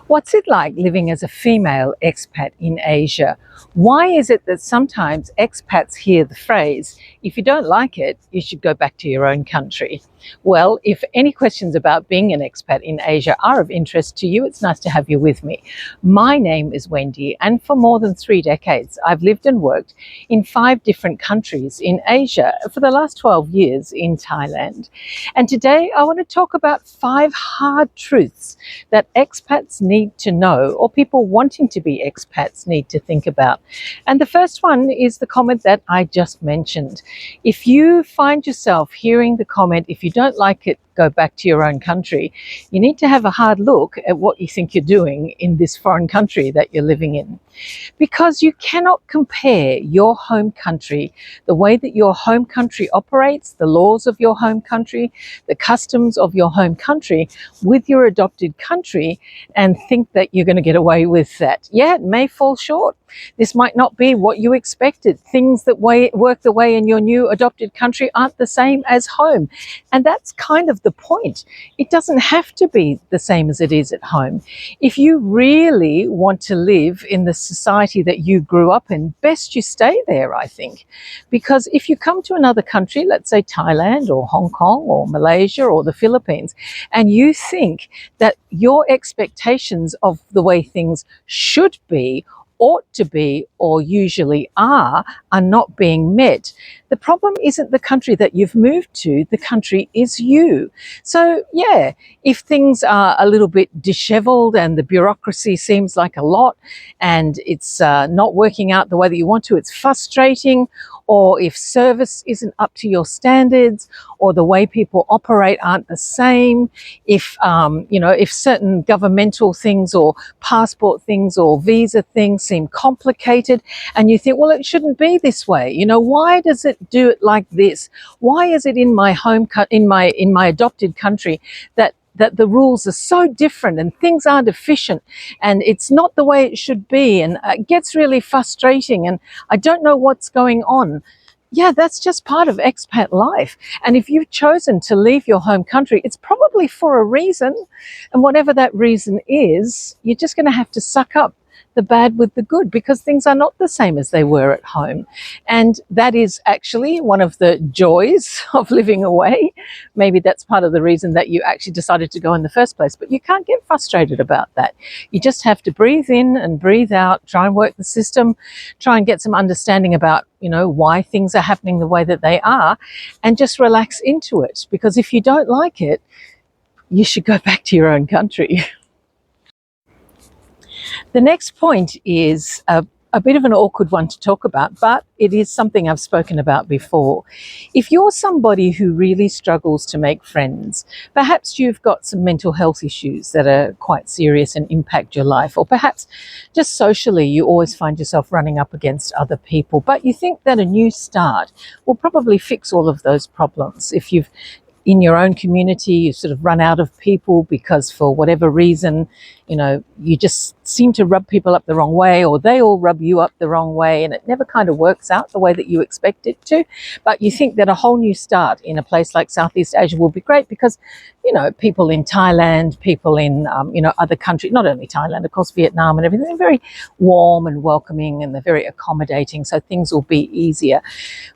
What's it like living as a female expat in Asia? Why is it that sometimes expats hear the phrase, if you don't like it, you should go back to your own country? Well, if any questions about being an expat in Asia are of interest to you, it's nice to have you with me. My name is Wendy, and for more than 3 decades, I've lived and worked in 5 different countries in Asia, for the last 12 years in Thailand. And today I want to talk about 5 hard truths that expats need to know, or people wanting to be expats need to think about. And the first one is the comment that I just mentioned. If you find yourself hearing the comment, if you don't like it, go back to your own country, you need to have a hard look at what you think you're doing in this foreign country that you're living in. Because you cannot compare your home country, the way that your home country operates, the laws of your home country, the customs of your home country, with your adopted country and think that you're going to get away with that. Yeah, it may fall short. This might not be what you expected. Things that work the way in your new adopted country aren't the same as home. And that's kind of the point. It doesn't have to be the same as it is at home. If you really want to live in the society that you grew up in, best you stay there, I think. Because if you come to another country, let's say Thailand or Hong Kong or Malaysia or the Philippines, and you think that your expectations of the way things should be, ought to be, or usually are not being met, the problem isn't the country that you've moved to, the country is you. So yeah, if things are a little bit disheveled and the bureaucracy seems like a lot and it's not working out the way that you want to, it's frustrating, or if service isn't up to your standards, or the way people operate aren't the same, if if certain governmental things or passport things or visa things seem complicated, and you think, well, it shouldn't be this way. Why does it do it like this? Why is it in my in my adopted country that the rules are so different and things aren't efficient and it's not the way it should be, and it gets really frustrating and I don't know what's going on? Yeah, that's just part of expat life. And if you've chosen to leave your home country, it's probably for a reason. And whatever that reason is, you're just going to have to suck up the bad with the good, because things are not the same as they were at home. And that is actually one of the joys of living away. Maybe that's part of the reason that you actually decided to go in the first place, but you can't get frustrated about that. You just have to breathe in and breathe out, try and work the system, try and get some understanding about, why things are happening the way that they are, and just relax into it. Because if you don't like it, you should go back to your own country. The next point is a bit of an awkward one to talk about, but it is something I've spoken about before. If you're somebody who really struggles to make friends, perhaps you've got some mental health issues that are quite serious and impact your life, or perhaps just socially you always find yourself running up against other people, but you think that a new start will probably fix all of those problems. If you've in your own community, you sort of run out of people because for whatever reason, you just seem to rub people up the wrong way, or they all rub you up the wrong way, and it never kind of works out the way that you expect it to. But you think that a whole new start in a place like Southeast Asia will be great because, people in Thailand, people in, other countries, not only Thailand, of course, Vietnam and everything, they're very warm and welcoming and they're very accommodating, so things will be easier.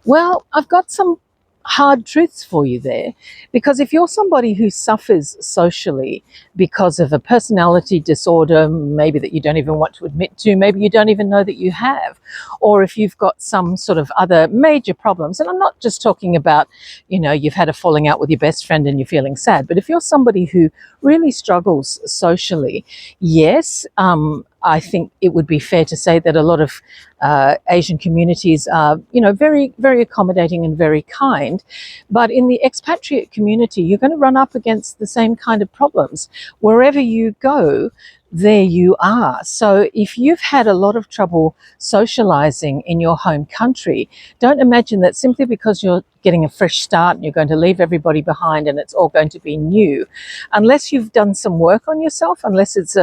Well, I've got some hard truths for you there, because if you're somebody who suffers socially because of a personality disorder, maybe that you don't even want to admit to, maybe you don't even know that you have, or if you've got some sort of other major problems, and I'm not just talking about, you've had a falling out with your best friend and you're feeling sad, but if you're somebody who really struggles socially, yes, I think it would be fair to say that a lot of Asian communities are, very, very accommodating and very kind. But in the expatriate community, you're going to run up against the same kind of problems. Wherever you go, there you are. So if you've had a lot of trouble socializing in your home country, don't imagine that simply because you're getting a fresh start and you're going to leave everybody behind and it's all going to be new, unless you've done some work on yourself, unless it's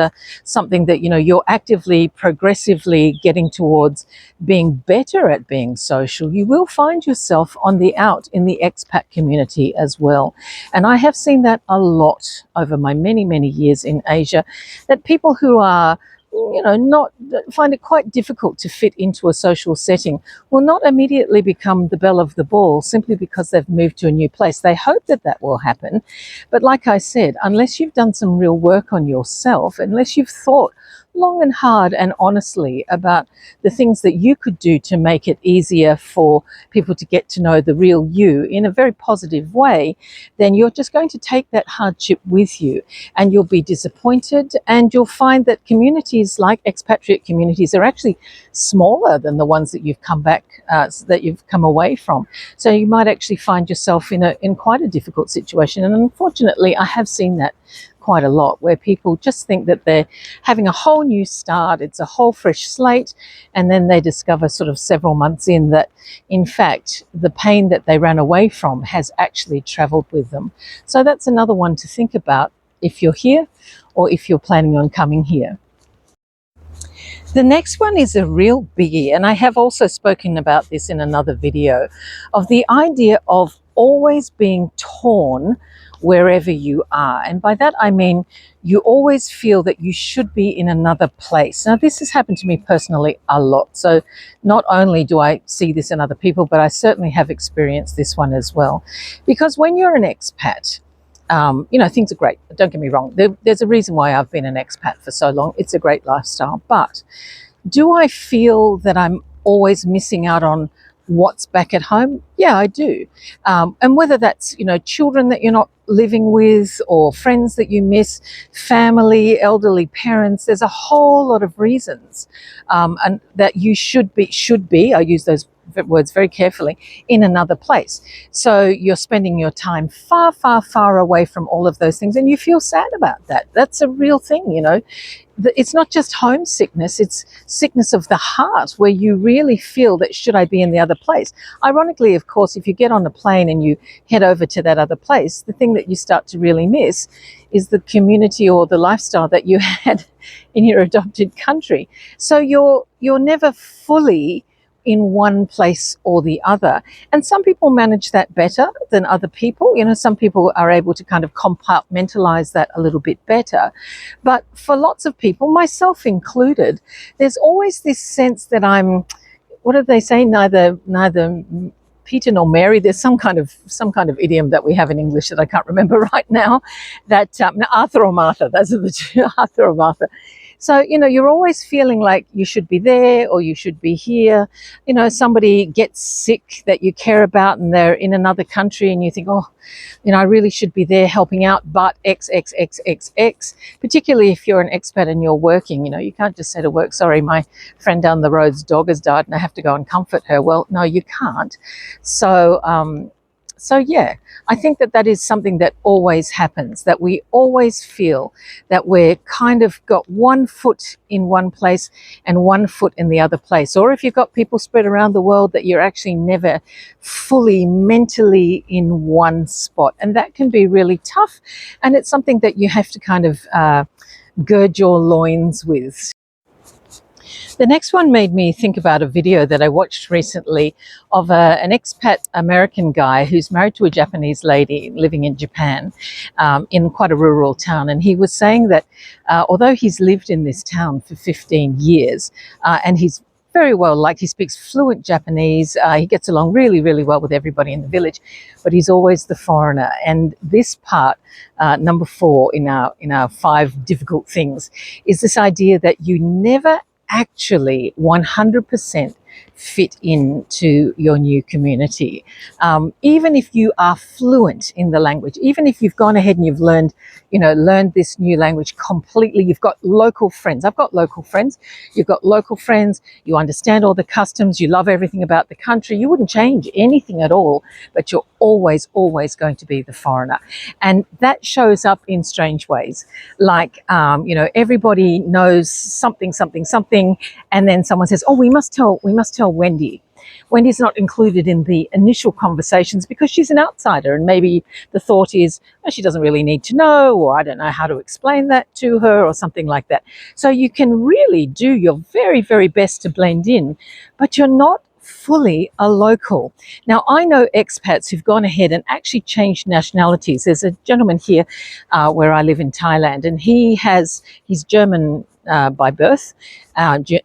something that you're actively, progressively getting towards being better at being social, you will find yourself on the out in the expat community as well. And I have seen that a lot over my many years in Asia, that people who are not find it quite difficult to fit into a social setting will not immediately become the belle of the ball simply because they've moved to a new place. They hope that that will happen. But like I said, unless you've done some real work on yourself, unless you've thought long and hard and honestly about the things that you could do to make it easier for people to get to know the real you in a very positive way, then you're just going to take that hardship with you and you'll be disappointed, and you'll find that communities like expatriate communities are actually smaller than the ones that you've come away from. So you might actually find yourself in quite a difficult situation. And unfortunately, I have seen that quite a lot, where people just think that they're having a whole new start, it's a whole fresh slate, and then they discover sort of several months in that, in fact, the pain that they ran away from has actually traveled with them. So that's another one to think about if you're here or if you're planning on coming here. The next one is a real biggie, and I have also spoken about this in another video, of the idea of always being torn wherever you are. And by that I mean you always feel that you should be in another place. Now, this has happened to me personally a lot. So not only do I see this in other people, but I certainly have experienced this one as well. Because when you're an expat, things are great. Don't get me wrong. There's a reason why I've been an expat for so long. It's a great lifestyle. But do I feel that I'm always missing out on what's back at home? Yeah, I do. And whether that's, children that you're not living with, or friends that you miss, family, elderly parents, there's a whole lot of reasons and that you should be, I use those words very carefully, in another place. So you're spending your time far away from all of those things, and you feel sad about that. That's a real thing, It's not just homesickness, it's sickness of the heart, where you really feel that should I be in the other place? Ironically, of course, if you get on a plane and you head over to that other place, the thing that you start to really miss is the community or the lifestyle that you had in your adopted country. So you're never fully in one place or the other. And some people manage that better than other people. Some people are able to kind of compartmentalize that a little bit better. But for lots of people, myself included, there's always this sense that I'm, what do they say, neither Peter nor Mary. There's some kind of idiom that we have in English that I can't remember right now, that Arthur or Martha, those are the two, Arthur or Martha. So, you're always feeling like you should be there or you should be here. Somebody gets sick that you care about and they're in another country and you think, I really should be there helping out, but X, particularly if you're an expat and you're working. You can't just say to work, sorry, my friend down the road's dog has died and I have to go and comfort her. Well, no, you can't. So yeah, I think that is something that always happens, that we always feel that we're kind of got one foot in one place and one foot in the other place. Or if you've got people spread around the world, that you're actually never fully mentally in one spot. And that can be really tough. And it's something that you have to kind of gird your loins with. The next one made me think about a video that I watched recently of an expat American guy who's married to a Japanese lady living in Japan, in quite a rural town. And he was saying that although he's lived in this town for 15 years and he's very well liked, he speaks fluent Japanese, he gets along really well with everybody in the village, but he's always the foreigner. And this part, number 4 in our 5 difficult things, is this idea that you never actually 100% fit into your new community. Even if you are fluent in the language, even if you've gone ahead and you've learned this new language completely, you've got local friends. I've got local friends. You've got local friends. You understand all the customs. You love everything about the country. You wouldn't change anything at all, but you're always, always going to be the foreigner. And that shows up in strange ways. Like, everybody knows something, and then someone says, "Oh, we must tell Wendy." Wendy's not included in the initial conversations because she's an outsider, and maybe the thought is, oh, she doesn't really need to know, or I don't know how to explain that to her, or something like that. So you can really do your very, very best to blend in, but you're not fully a local. Now, I know expats who've gone ahead and actually changed nationalities. There's a gentleman here where I live in Thailand, and he's German by birth,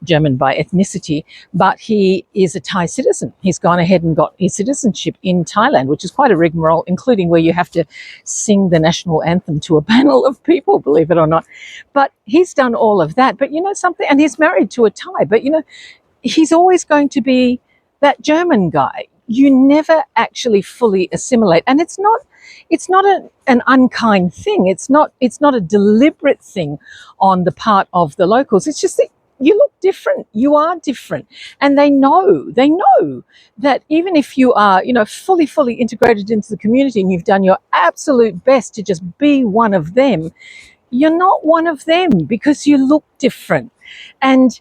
German by ethnicity, but he is a Thai citizen. He's gone ahead and got his citizenship in Thailand, which is quite a rigmarole, including where you have to sing the national anthem to a panel of people, believe it or not. But he's done all of that. But you know something, and he's married to a Thai, but he's always going to be that German guy. You never actually fully assimilate, and it's not an unkind thing. It's not a deliberate thing on the part of the locals. It's just that you look different. You are different, and they know that even if you are fully integrated into the community and you've done your absolute best to just be one of them, you're not one of them because you look different. And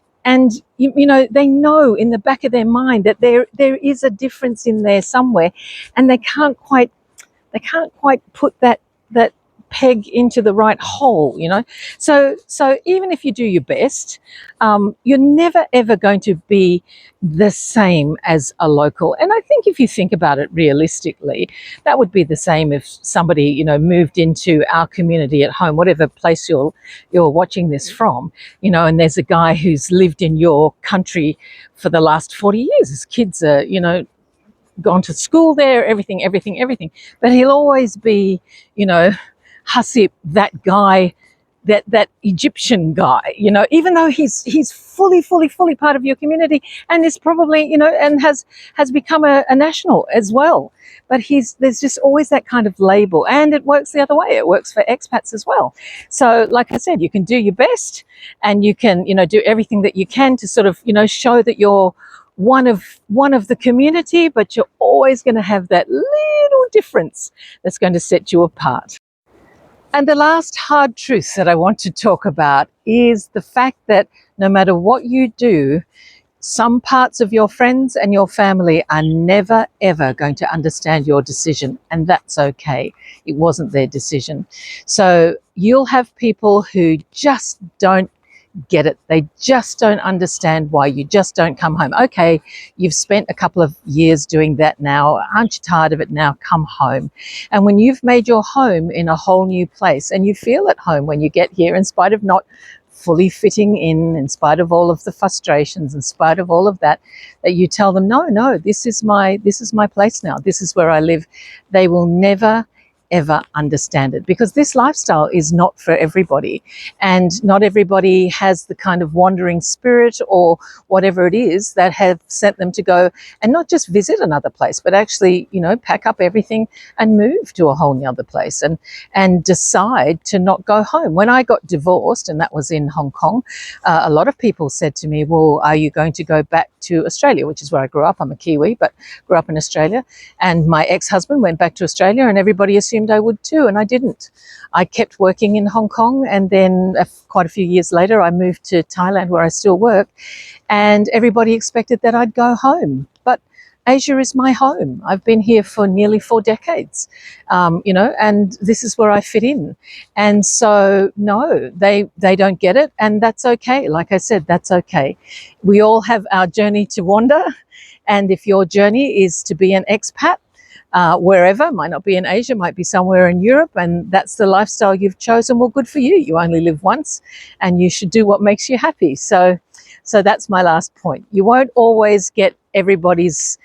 they know in the back of their mind that there is a difference in there somewhere, and they can't quite put that peg into the right hole. So even if you do your best, you're never ever going to be the same as a local. And I think if you think about it realistically, that would be the same if somebody moved into our community at home, whatever place you're watching this from, and there's a guy who's lived in your country for the last 40 years. His kids are gone to school there, everything. But he'll always be, Hasib, that guy, that Egyptian guy, even though he's fully part of your community, and is probably, and has become a national as well. But there's just always that kind of label, and it works the other way. It works for expats as well. So, like I said, you can do your best, and you can, do everything that you can to sort of, show that you're one of the community, but you're always going to have that little difference that's going to set you apart. And the last hard truth that I want to talk about is the fact that no matter what you do, some parts of your friends and your family are never, ever going to understand your decision, and that's okay. It wasn't their decision. So you'll have people who just don't get it. They just don't understand why you just don't come home. Okay, you've spent a couple of years doing that now. Aren't you tired of it now? Come home. And when you've made your home in a whole new place, and you feel at home when you get here, in spite of not fully fitting in spite of all of the frustrations, in spite of all of that, that you tell them, no, this is my place now. This is where I live. They will never ever understand it, because this lifestyle is not for everybody, and not everybody has the kind of wandering spirit or whatever it is that have sent them to go and not just visit another place, but actually pack up everything and move to a whole nother place and decide to not go home. When I got divorced, and that was in Hong Kong, a lot of people said to me, well, are you going to go back to Australia, which is where I grew up? I'm a Kiwi, but grew up in Australia. And my ex-husband went back to Australia, and everybody assumed I would too, and I didn't. I kept working in Hong Kong, and then quite a few years later I moved to Thailand, where I still work, and everybody expected that I'd go home. But Asia is my home. I've been here for nearly 4 decades, and this is where I fit in. And so, no, they don't get it, and that's okay. Like I said, that's okay. We all have our journey to wander, and if your journey is to be an expat, wherever, might not be in Asia, might be somewhere in Europe, and that's the lifestyle you've chosen, well, good for you. You only live once, and you should do what makes you happy. So that's my last point. You won't always get everybody's,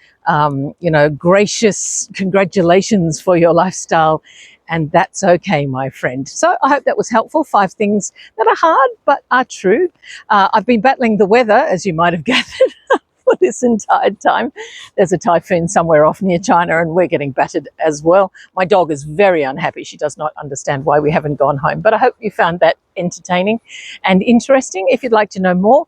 gracious congratulations for your lifestyle, and that's okay, my friend. So I hope that was helpful. 5 things that are hard but are true. I've been battling the weather, as you might have gathered, for this entire time. There's a typhoon somewhere off near China and we're getting battered as well. My dog is very unhappy. She does not understand why we haven't gone home. But I hope you found that entertaining and interesting. If you'd like to know more,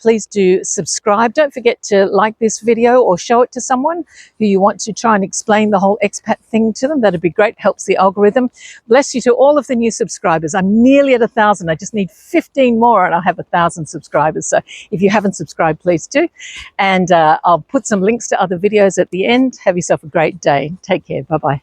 please do subscribe. Don't forget to like this video or show it to someone who you want to try and explain the whole expat thing to them. That'd be great. Helps the algorithm. Bless you to all of the new subscribers. I'm nearly at 1,000. I just need 15 more and I'll have 1,000 subscribers. So if you haven't subscribed, please do. And I'll put some links to other videos at the end. Have yourself a great day. Take care. Bye-bye.